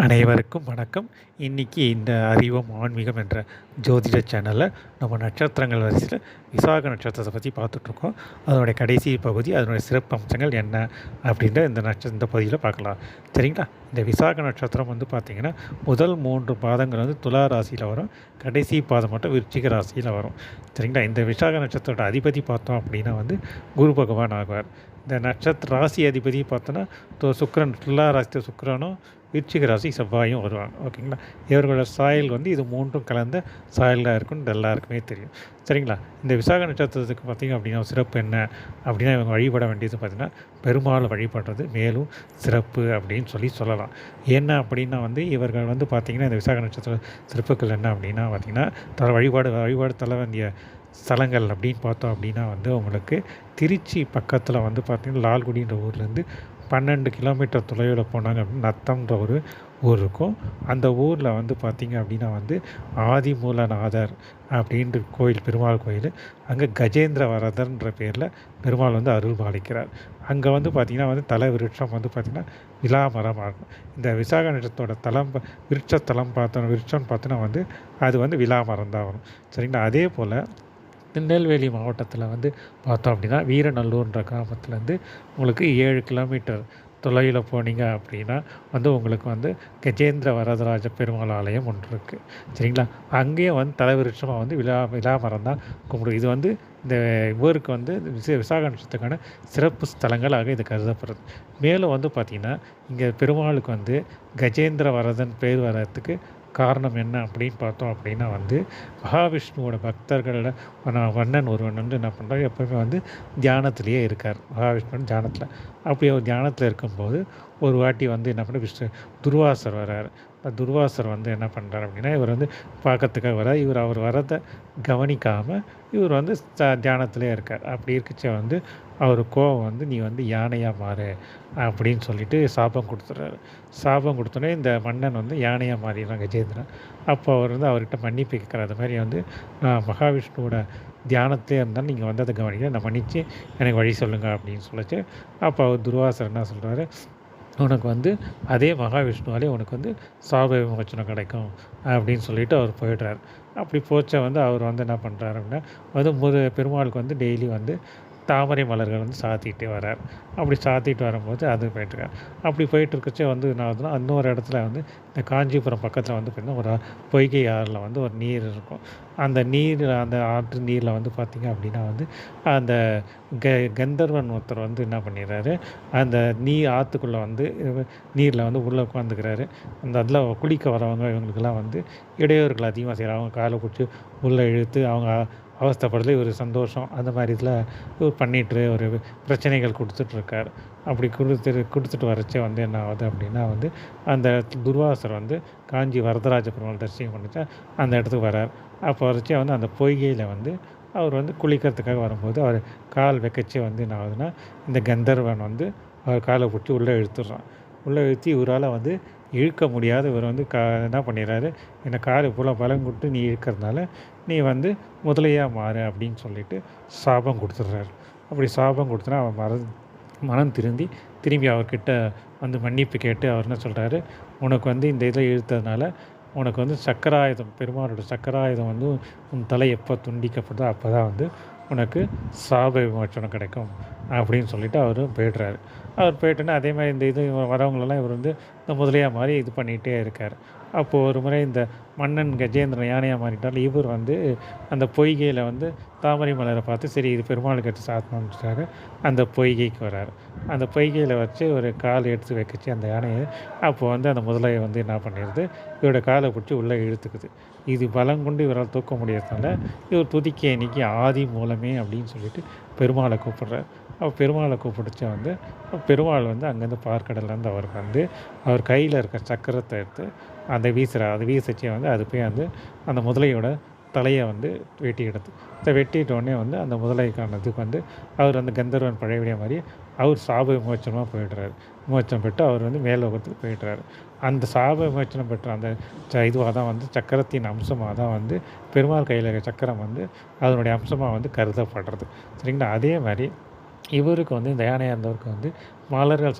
அனைவருக்கும் வணக்கம். இன்னைக்கு இந்த அறிவோம் ஆன்மீகம் என்ற ஜோதிட சேனலில் நம்ம நட்சத்திரங்கள் வரிசையில் விசாக நட்சத்திரத்தை பற்றி பார்த்துட்ருக்கோம். அதனுடைய கடைசி பகுதி, அதனுடைய சிறப்பு அம்சங்கள் என்ன அப்படின்ற இந்த பகுதியில் பார்க்கலாம். சரிங்களா? இந்த விசாக நட்சத்திரம் வந்து பார்த்திங்கன்னா முதல் 3 பாதங்கள் வந்து துலா ராசியில் வரும். கடைசி பாதம் மட்டும் விருச்சிக ராசியில் வரும். சரிங்களா? இந்த விசாக நட்சத்திரோட அதிபதி பார்த்தோம் அப்படின்னா வந்து குரு பகவான் ஆகுவார். இந்த நட்சத்திர ராசி அதிபதி பார்த்தோன்னா சுக்கிரன், துலா ராசி சுக்கிரனும் விருச்சிக ராசி செவ்வாயும் வருவாங்க. ஓகேங்களா? இவர்களோட சாயல் வந்து இது 3ம் கலந்த சாயலாக இருக்குன்னு எல்லாருக்குமே தெரியும். சரிங்களா? இந்த விசாக நட்சத்திரத்துக்கு பார்த்திங்க அப்படின்னா சிறப்பு என்ன அப்படின்னா, இவங்க வழிபட வேண்டியது பார்த்திங்கன்னா பெருமாளை வழிபடுறது மேலும் சிறப்பு அப்படின்னு சொல்லலாம். என்ன அப்படின்னா வந்து இவர்கள் வந்து பார்த்திங்கன்னா இந்த விசாக நட்சத்திர சிறப்புகள் என்ன அப்படின்னா பார்த்திங்கன்னா வழிபாடு தள்ள வேண்டிய ஸ்தலங்கள் அப்படின்னு பார்த்தோம் அப்படின்னா வந்து உங்களுக்கு திருச்சி பக்கத்தில் வந்து பார்த்திங்கன்னா லால்குடின்ற ஊர்லேருந்து 12 கிலோமீட்டர் தொலைவில் போனாங்க அப்படின்னா நத்தம்ன்ற ஒரு ஊர் இருக்கும். அந்த ஊரில் வந்து பார்த்திங்க அப்படின்னா வந்து ஆதிமூலநாதர் அப்படின்ற கோயில், பெருமாள் கோயில். அங்கே கஜேந்திர வரதர்ன்ற பேரில் பெருமாள் வந்து அருள் பாலிக்கிறார். அங்கே வந்து பார்த்திங்கன்னா வந்து தலை விருட்சம் வந்து பார்த்திங்கன்னா விலாமரமாக இருக்கும். இந்த விசாக நட்சத்திரத்தோட விருட்சம்னு பார்த்தோன்னா வந்து அது வந்து விலாமரம் தான் வரும். சரிங்களா? அதே போல் திருநெல்வேலி மாவட்டத்தில் வந்து பார்த்தோம் அப்படின்னா வீரநல்லூர்ன்ற கிராமத்துலேருந்து உங்களுக்கு 7 கிலோமீட்டர் தொலைவில் போனீங்க அப்படின்னா வந்து உங்களுக்கு வந்து கஜேந்திர வரதராஜ பெருமாள் ஆலயம் ஒன்று இருக்குது. சரிங்களா? அங்கேயும் வந்து தலைவிருட்சமாக வந்து விலாமரம் தான் கும்பிடும். இது வந்து இந்த ஊருக்கு வந்து விசாக நட்சத்திரத்துக்கான சிறப்பு ஸ்தலங்களாக இது கருதப்படுறது. மேலும் வந்து பார்த்திங்கன்னா இங்கே பெருமாளுக்கு வந்து கஜேந்திர வரதன் பேர் வர்றதுக்கு காரணம் என்ன அப்படின்னு பார்த்தோம் அப்படின்னா வந்து மகாவிஷ்ணுவோட பக்தர்களில் வண்ணன் ஒருவன் வந்து என்ன பண்ணுறாரு, எப்போவுமே வந்து தியானத்திலேயே இருக்கார். மகாவிஷ்ணுவன் தியானத்தில். அப்படி அவர் தியானத்தில் இருக்கும்போது ஒரு வாட்டி வந்து என்ன பண்ண துர்வாசர் வர்றார். துர்வாசர் வந்து என்ன பண்ணுறாரு அப்படின்னா இவர் வந்து பார்க்கறதுக்காக அவர் வரதை கவனிக்காமல் இவர் வந்து தியானத்திலே இருக்கார். அப்படி இருக்கச்ச வந்து அவர் கோவம் வந்து நீ வந்து யானையாக மாறு அப்படின்னு சொல்லிட்டு சாபம் கொடுத்துட்றாரு. சாபம் கொடுத்தோன்னே இந்த மன்னன் வந்து யானையாக மாறிடுறான் கஜேந்திரன். அப்போ அவர் வந்து அவர்கிட்ட மன்னிப்பு கேட்குறாரு. அது மாதிரி வந்து நான் மகாவிஷ்ணுவோட தியானத்திலே இருந்தாலும் நீங்கள் வந்து அதை கவனிக்க நான் மன்னித்து எனக்கு வழி சொல்லுங்கள் அப்படின்னு சொல்லிச்சு. அப்போ அவர் துர்வாசர் என்ன சொல்கிறாரு, உனக்கு வந்து அதே மகாவிஷ்ணுவாலே உனக்கு வந்து சாப விமோச்சனம் கிடைக்கும் அப்படின்னு சொல்லிட்டு அவர் போயிடுறார். அப்படி போச்ச வந்து அவர் வந்து என்ன பண்ணுறாரு அப்படின்னா வந்து பெருமாளுக்கு வந்து டெய்லி வந்து தாமரை மலர்கள் வந்து சாத்திக்கிட்டே வரார். அப்படி சாத்திட்டு வரும்போது அது போயிட்டுருக்கார். அப்படி போயிட்டுருக்கச்சே வந்து என்ன ஆகுதுன்னா இன்னொரு இடத்துல வந்து இந்த காஞ்சிபுரம் பக்கத்தில் வந்து பார்த்திங்கன்னா ஒரு பொய்கை ஆறில் வந்து ஒரு நீர் இருக்கும். அந்த ஆற்று நீரில் வந்து பார்த்திங்க அப்படின்னா வந்து அந்த கந்தர்வன் ஒருத்தர் வந்து என்ன பண்ணிடுறாரு, அந்த ஆற்றுக்குள்ளே வந்து நீரில் வந்து உள்ளே உட்காந்துக்கிறாரு. அதில் குளிக்க வரவங்க இவங்களுக்கெல்லாம் வந்து இடையூறுகள் அதிகமாக செய்கிறாங்க. அவங்க காலை பிடிச்சி உள்ளே இழுத்து அவங்க அவஸ்தைப்படுறதுல ஒரு சந்தோஷம் அந்த மாதிரி இதில் இவர் பண்ணிட்டு ஒரு பிரச்சனைகள் கொடுத்துட்ருக்கார். அப்படி கொடுத்துட்டு வரச்சே வந்து என்ன ஆகுது அப்படின்னா வந்து அந்த துர்வாசர் வந்து காஞ்சி வரதராஜ பெருமாள் தரிசனம் பண்ணிச்சா அந்த இடத்துக்கு வரார். அப்போ வரச்சே வந்து அந்த பொய்கையில் வந்து அவர் வந்து குளிக்கிறதுக்காக வரும்போது அவர் கால் வைக்கச்சே வந்து என்ன ஆகுதுன்னா இந்த கந்தர்வன் வந்து அவர் காலை பிடிச்சி உள்ளே இழுத்துடுறான். உள்ளே இழுத்து இவரால் வந்து இழுக்க முடியாத இவர் வந்து என்ன பண்ணிடுறாரு, என்னை கால் இவ்வளோ பலம் கொடுத்து நீ இழுக்கிறதுனால நீ வந்து முதலையாக மாறு அப்படின்னு சொல்லிட்டு சாபம் கொடுத்துட்றாரு. அப்படி சாபம் கொடுத்தனா அவன் மனம் திரும்பி அவர்கிட்ட வந்து மன்னிப்பு கேட்டு அவர் என்ன சொல்கிறாரு, உனக்கு வந்து இந்த இதை இழுத்ததுனால உனக்கு வந்து பெருமாளோட சக்கராயுதம் வந்து உன் தலை எப்போ துண்டிக்கப்படுதோ அப்போ தான் வந்து உனக்கு சாப விமோச்சனம் கிடைக்கும் அப்படின்னு சொல்லிட்டு அவர் போய்ட்றாரு. அவர் போய்ட்டோன்னா அதே மாதிரி இந்த இது வரவங்களெல்லாம் இவர் வந்து இந்த முதலையாக மாதிரி இது பண்ணிகிட்டே இருக்கார். அப்போது ஒரு முறை இந்த மன்னன் கஜேந்திரன் யானையாக மாறிட்டால் இவர் வந்து அந்த பொய்கையில் வந்து தாமரை மலரை பார்த்து சரி இது பெருமாளுக்கு எடுத்து சாத்தணுன்றதுக்காக அந்த பொய்கைக்கு வர்றார். அந்த பொய்கையில் வச்சு ஒரு கால் எடுத்து வைக்கச்சு அந்த யானையை. அப்போ வந்து அந்த முதலையை வந்து என்ன பண்ணிடுது, இவரோட காலை பிடிச்சி உள்ளே இழுத்துக்குது. இது பலம் கொண்டு இவரால் தூக்க முடியாதனால இவர் துதிக்க இன்னைக்கு ஆதி மூலமே அப்படின்னு சொல்லிட்டு பெருமாளை கூப்பிடுறார். பெருமாளை கூப்பிடுச்சா வந்து பெருமாள் வந்து அங்கேருந்து பார்க்கடலேருந்து அவருக்கு வந்து அவர் கையில் இருக்க சக்கரத்தை எடுத்து அதை வீசச்சே வந்து அது போய் வந்து அந்த முதலையோட தலையை வந்து வெட்டிக்கிடுது. இதை வெட்டிட்டோடனே வந்து அந்த முதலைக்கானதுக்கு வந்து அவர் வந்து கந்தர்வன் பழையபடிய மாதிரி அவர் சாப விமோச்சனமாக போயிடுறாரு. விமோச்சனம் பெற்று அவர் வந்து மேலோகத்துக்கு போயிடுறாரு. அந்த சாப விமோச்சனம் பெற்ற அந்த இதுவாக தான் வந்து சக்கரத்தின் அம்சமாக தான் வந்து பெருமாள் கையில் சக்கரம் வந்து அதனுடைய அம்சமாக வந்து கருதப்படுறது. சரிங்களா? அதே மாதிரி இவருக்கு வந்து இந்த யானையாக இருந்தவருக்கு வந்து மலர்கள்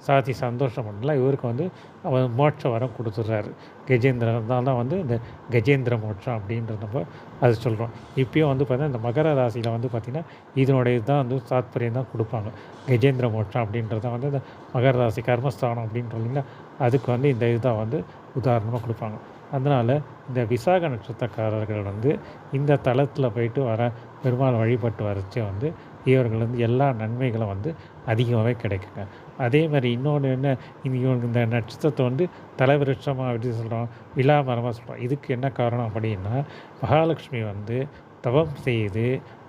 சாத்தி சந்தோஷம் பண்ணல. இவருக்கு வந்து அவர் மோட்ச வரம் கொடுத்துட்றாரு. கஜேந்திரன் தான் வந்து இந்த கஜேந்திர மோட்சம் அப்படின்றது நம்ம அது சொல்கிறோம். இப்பயும் வந்து பார்த்தீங்கன்னா இந்த மகர ராசியில் வந்து பார்த்திங்கன்னா இதனுடைய இதுதான் வந்து தாத்பரியம் தான் கொடுப்பாங்க. கஜேந்திர மோட்சம் அப்படின்றது தான் வந்து இந்த மகர ராசி கர்மஸ்தானம் அப்படின்றோம் இல்லைங்களா, அதுக்கு வந்து இந்த இதுதான் வந்து உதாரணமாக கொடுப்பாங்க. அதனால் இந்த விசாக நட்சத்திரக்காரர்கள் வந்து இந்த தலத்தில் போயிட்டு வர பெருமாள் வழிபட்டு வரச்சே வந்து இவர்கள் வந்து எல்லா நன்மைகளும் வந்து அதிகமாகவே கிடைக்குங்க. அதே மாதிரி இன்னொன்று என்ன, இவங்க இந்த நட்சத்திரத்தை வந்து தலைவிருட்சமாக எப்படி சொல்கிறோம், விழா மரமாக சொல்கிறோம். இதுக்கு என்ன காரணம் அப்படின்னா, மகாலட்சுமி வந்து தவம் செய்து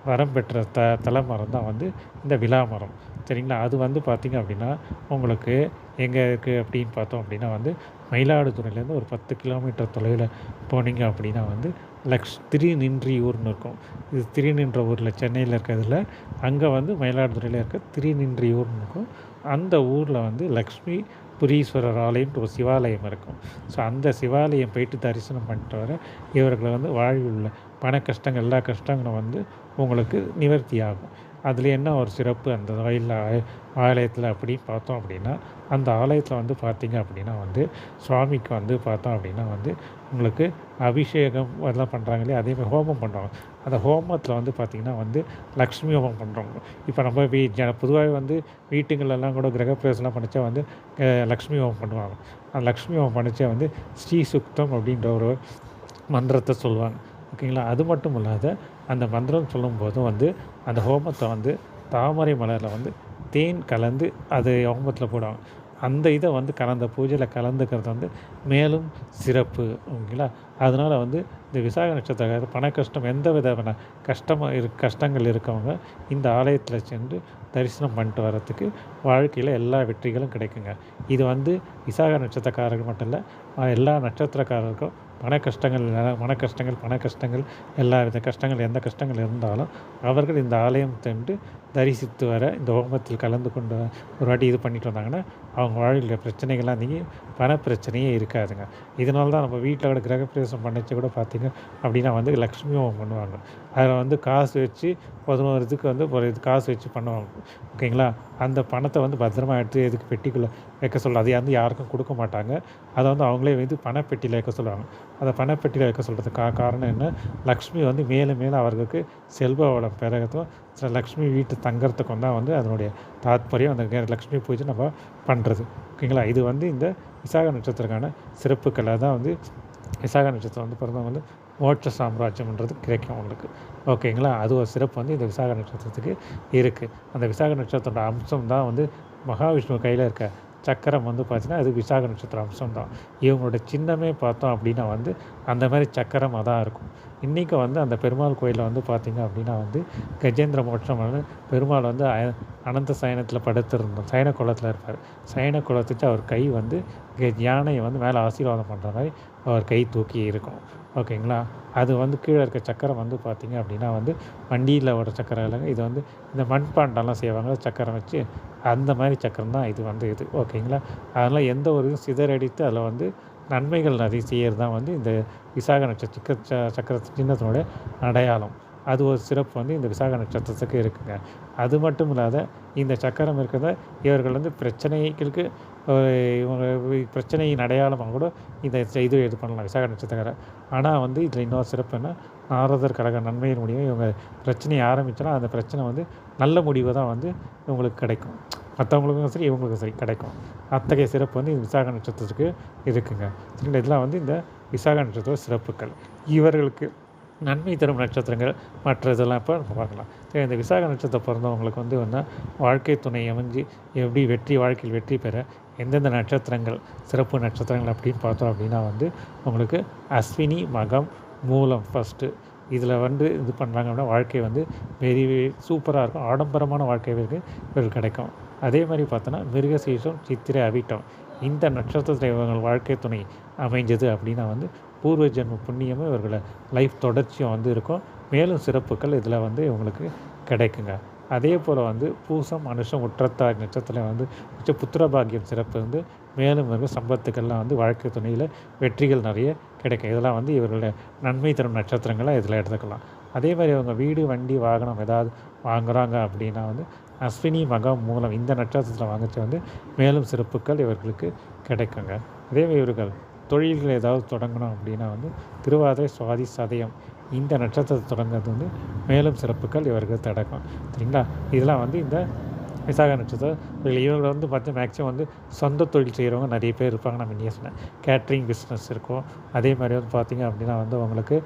வரம் பெற்ற தலைமரம் தான் வந்து இந்த விழா மரம். சரிங்களா? அது வந்து பார்த்திங்க அப்படின்னா உங்களுக்கு எங்கே இருக்குது அப்படின்னு பார்த்தோம் அப்படின்னா வந்து மயிலாடுதுறையிலேருந்து ஒரு 10 கிலோமீட்டர் தொலைவில் போனீங்க அப்படின்னா வந்து திருநின்றியூர்னு இருக்கும். இது திருநின்ற ஊரில் சென்னையில் இருக்கிறதுல அங்கே வந்து மயிலாடுதுறையில் இருக்க திருநின்றியூர்னு இருக்கும். அந்த ஊரில் வந்து லக்ஷ்மி புரீஸ்வரர் ஆலயம்ன்ற ஒரு சிவாலயம் இருக்கும். ஸோ அந்த சிவாலயம் போயிட்டு தரிசனம் பண்ணிட்டு வர இவர்களை வந்து வாழ்வில் உள்ள பண கஷ்டங்கள் எல்லா கஷ்டங்களும் வந்து உங்களுக்கு நிவர்த்தி ஆகும். அதில் என்ன ஒரு சிறப்பு அந்த ஆலயத்தில் அப்படின்னு பார்த்தோம் அப்படின்னா, அந்த ஆலயத்தில் வந்து பார்த்திங்க அப்படின்னா வந்து சுவாமிக்கு வந்து பார்த்தோம் அப்படின்னா வந்து உங்களுக்கு அபிஷேகம் அதெல்லாம் பண்ணுறாங்க இல்லையா, அதேமாதிரி ஹோமம் பண்ணுறாங்க. அந்த ஹோமத்தில் வந்து பார்த்திங்கன்னா வந்து லக்ஷ்மி ஹோமம் பண்ணுறவங்க. இப்போ நம்ம பொதுவாகவே வந்து வீட்டுங்களெல்லாம் கூட கிரகப்பிரவேசம்லாம் பண்ணிச்சா வந்து லக்ஷ்மி ஹோமம் பண்ணுவாங்க. அந்த லக்ஷ்மி ஹோமம் பண்ணிச்சா வந்து ஸ்ரீ சுக்தம் அப்படின்ற ஒரு மந்திரத்தை சொல்லுவாங்க. ஓகேங்களா? அது மட்டும் இல்லாத அந்த மந்திரம் சொல்லும்போது வந்து அந்த ஹோமத்தை வந்து தாமரை மலரில் வந்து தேன் கலந்து அது ஹோமத்தில் போடுவாங்க. அந்த இதை வந்து கலந்த பூஜையில் கலந்துக்கிறது வந்து மேலும் சிறப்பு. ஓகேங்களா? அதனால் வந்து இந்த விசாக நட்சத்திர பண கஷ்டம் எந்த விதமான கஷ்டங்கள் இருக்கவங்க இந்த ஆலயத்தில் சென்று தரிசனம் பண்ணிட்டு வர்றதுக்கு வாழ்க்கையில் எல்லா வெற்றிகளும் கிடைக்குங்க. இது வந்து விசாக நட்சத்திரக்காரர்கள் மட்டும் இல்லை, எல்லா நட்சத்திரக்காரருக்கும் பண கஷ்டங்கள் எல்லா வித கஷ்டங்கள் எந்த கஷ்டங்கள் இருந்தாலும் அவர்கள் இந்த ஆலயம் சென்று தரிசித்து வர இந்த ஹோமத்தில் கலந்து கொண்டு ஒரு வாட்டி இது பண்ணிட்டு வந்தாங்கன்னா அவங்க வாழ்வில் பிரச்சனைகள்லாம் நீங்கி பண பிரச்சனையே இருக்காதுங்க. இதனால தான் நம்ம வீட்டில் கூட கிரகப்பிரவேசம் பண்ணிச்சு கூட பார்த்திங்க அப்படின்னா வந்து லக்ஷ்மி ஹோமம் பண்ணுவாங்க. அதில் வந்து காசு வச்சு 11 இதுக்கு வந்து ஒரு இது காசு வச்சு பண்ணுவாங்க. ஓகேங்களா? அந்த பணத்தை வந்து பத்திரமா எடுத்து எதுக்கு பெட்டிக்குள்ளே வைக்க சொல்ல, அதை வந்து யாருக்கும் கொடுக்க மாட்டாங்க. அதை வந்து அவங்களே வந்து பணப்பெட்டியில் வைக்க சொல்லுவாங்க. அதை பணப்பெட்டியில் வைக்க சொல்கிறதுக்கு காரணம் என்ன, லக்ஷ்மி வந்து மேலும் மேலும் அவர்களுக்கு செல்வ வளம் பெருகத்தும் லக்ஷ்மி வீட்டு தங்கறதுக்கும் தான் வந்து அதனுடைய தாத்பரியம். அந்த லக்ஷ்மி பூஜை நம்ம பண்ணுறது. ஓகேங்களா? இது வந்து இந்த விசாக நட்சத்திரக்கான சிறப்புக்களை தான் வந்து விசாக நட்சத்திரம் வந்து பிறந்தவங்க வந்து மோட்ச சாம்ராஜ்யம்ன்றது கிடைக்கும் உங்களுக்கு. ஓகேங்களா? அது ஒரு சிறப்பு வந்து இந்த விசாக நட்சத்திரத்துக்கு இருக்குது. அந்த விசாக நட்சத்திரோட அம்சம் தான் வந்து மகாவிஷ்ணு கையில் இருக்க சக்கரம் வந்து பார்த்திங்கன்னா அது விசாக நட்சத்திர அம்சம் தான். இவங்களோட சின்னமே பார்த்தோம் அப்படின்னா வந்து அந்த மாதிரி சக்கரமாக தான் இருக்கும். இன்றைக்கி வந்து அந்த பெருமாள் கோயிலில் வந்து பார்த்திங்க அப்படின்னா வந்து கஜேந்திர மோட்சம் வந்து பெருமாள் வந்து அனந்த சயனத்தில் படுத்திருந்தோம். சயன குளத்தில் இருப்பார். சயன குளத்துக்கு அவர் கை வந்து யானையை வந்து மேலே ஆசீர்வாதம் பண்ணுற மாதிரி அவர் கை தூக்கி இருக்கும். ஓகேங்களா? அது வந்து கீழே இருக்க சக்கரம் வந்து பார்த்திங்க அப்படின்னா வந்து வண்டியில் ஒரு சக்கரம் இல்லைங்க, இது வந்து இந்த மண்பாண்டெல்லாம் செய்வாங்க சக்கரம் வச்சு, அந்த மாதிரி சக்கரம் தான் இது வந்து இது. ஓகேங்களா? அதனால் எந்த ஒரு இதுவும் சிதறடித்து அதில் வந்து நன்மைகள் நிறைய செய்கிறது தான் வந்து இந்த விசாக சக்கர சின்னத்தினுடைய அடையாளம். அது ஒரு சிறப்பு வந்து இந்த விசாக நட்சத்திரத்துக்கு இருக்குங்க. அது மட்டும் இல்லாத இந்த சக்கரம் இருக்கிறத இவர்கள் வந்து பிரச்சனைகளுக்கு இவங்க பிரச்சனையின் அடையாளமாக கூட இந்த இது பண்ணலாம் விசாக நட்சத்திரக்காரர். ஆனால் வந்து இதில் இன்னொரு சிறப்பு என்ன, நாரதர் கழக நன்மையின் முடிவை இவங்க பிரச்சனையை ஆரம்பித்தோன்னா அந்த பிரச்சனை வந்து நல்ல முடிவு தான் வந்து இவங்களுக்கு கிடைக்கும். மற்றவங்களுக்கும் சரி இவங்களுக்கும் சரி கிடைக்கும். அத்தகைய சிறப்பு வந்து இந்த விசாக நட்சத்திரத்துக்கு இருக்குங்க. சரிங்களா? இதெல்லாம் வந்து இந்த விசாக நட்சத்திர சிறப்புக்கள். இவர்களுக்கு நன்மை தரும் நட்சத்திரங்கள் மற்ற இதெல்லாம் இப்போ நம்ம பார்க்கலாம். சரி, இந்த விசாக நட்சத்திரம் பிறந்தவங்களுக்கு வந்து வாழ்க்கை துணை அமைஞ்சு எப்படி வாழ்க்கையில் வெற்றி பெற எந்தெந்த நட்சத்திரங்கள் சிறப்பு நட்சத்திரங்கள் அப்படின்னு பார்த்தோம் அப்படின்னா வந்து உங்களுக்கு அஸ்வினி, மகம், மூலம் ஃபஸ்ட்டு இதில் வந்து இது பண்ணுறாங்க அப்படின்னா வாழ்க்கை வந்து வெரி சூப்பராக இருக்கும். ஆடம்பரமான வாழ்க்கை இவர்கள் கிடைக்கும். அதே மாதிரி பார்த்தோன்னா மிருகசீரிஷம், சித்திரை, அவிட்டம் இந்த நட்சத்திரத்தில் இவங்கள் வாழ்க்கை துணை அமைஞ்சது அப்படின்னா வந்து பூர்வ ஜென்ம புண்ணியமும் இவர்களை லைஃப் தொடர்ச்சியும் வந்து இருக்கும். மேலும் சிறப்புகள் இதில் வந்து இவங்களுக்கு கிடைக்குங்க. அதே போல் வந்து பூசம், அனுஷம், உற்றத்தாய் நட்சத்திரம் வந்து புத்திரபாகியம் சிறப்பு வந்து மேலும் இவர்கள் சம்பத்துக்கள்லாம் வந்து வாழ்க்கை துணையில் வெற்றிகள் நிறைய கிடைக்கும். இதெல்லாம் வந்து இவர்களுடைய நன்மை தரும் நட்சத்திரங்களை இதில் எடுத்துக்கலாம். அதே மாதிரி அவங்க வீடு, வண்டி, வாகனம் ஏதாவது வாங்குகிறாங்க அப்படின்னா வந்து அஸ்வினி மகம் மூலம் இந்த நட்சத்திரத்தில் வாங்கிச்சு வந்து மேலும் சிறப்புகள் இவர்களுக்கு கிடைக்குங்க. அதேமாதிரி இவர்கள் தொழில்கள் ஏதாவது தொடங்கணும் அப்படின்னா வந்து திருவாதிரை சுவாதி சதயம் இந்த நட்சத்திரத்தை தொடங்குறது வந்து மேலும் சிறப்புகள் இவர்கள் தடக்கும். சரிங்களா? இதெல்லாம் வந்து இந்த விசாக நட்சத்திரம். இவங்க வந்து பார்த்தா மேக்ஸிமம் வந்து சொந்த தொழில் செய்கிறவங்க நிறைய பேர் இருப்பாங்க. நம்ம இந்தியா சொன்னேன் கேட்ரிங் பிஸ்னஸ் இருக்கும். அதே மாதிரி வந்து பார்த்திங்க அப்படின்னா வந்து உங்களுக்கு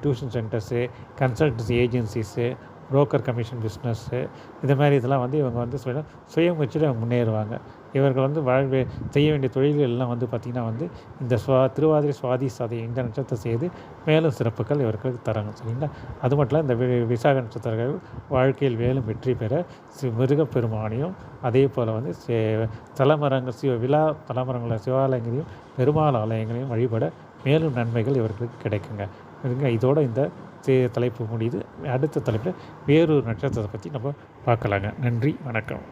tuition centres, consultancy agencies, broker commission business, இது மாதிரி இதெல்லாம் வந்து இவங்க வந்து சுய முயற்சியில் அவங்க முன்னேறுவாங்க. இவர்கள் வந்து செய்ய வேண்டிய தொழில்கள் எல்லாம் வந்து பார்த்திங்கன்னா வந்து இந்த திருவாதிரை சுவாதி சதயம் இந்த நட்சத்திரம் செய்து மேலும் சிறப்புகள் இவர்களுக்கு தராங்க. சரிங்களா? அது மட்டும் இல்லை, இந்த விசாக நட்சத்திரங்கள் வாழ்க்கையில் மேலும் வெற்றி பெற முருகப்பெருமானையும் அதே போல் வந்து தலமரங்கள் விழா தலமரங்கள சிவாலயங்களையும் பெருமாள் ஆலயங்களையும் வழிபட மேலும் நன்மைகள் இவர்களுக்கு கிடைக்குங்க. இதோட இந்த தலைப்பு முடியுது. அடுத்த தலைப்பில் வேறொரு நட்சத்திரத்தை பற்றி நம்ம பார்க்கலாங்க. நன்றி, வணக்கம்.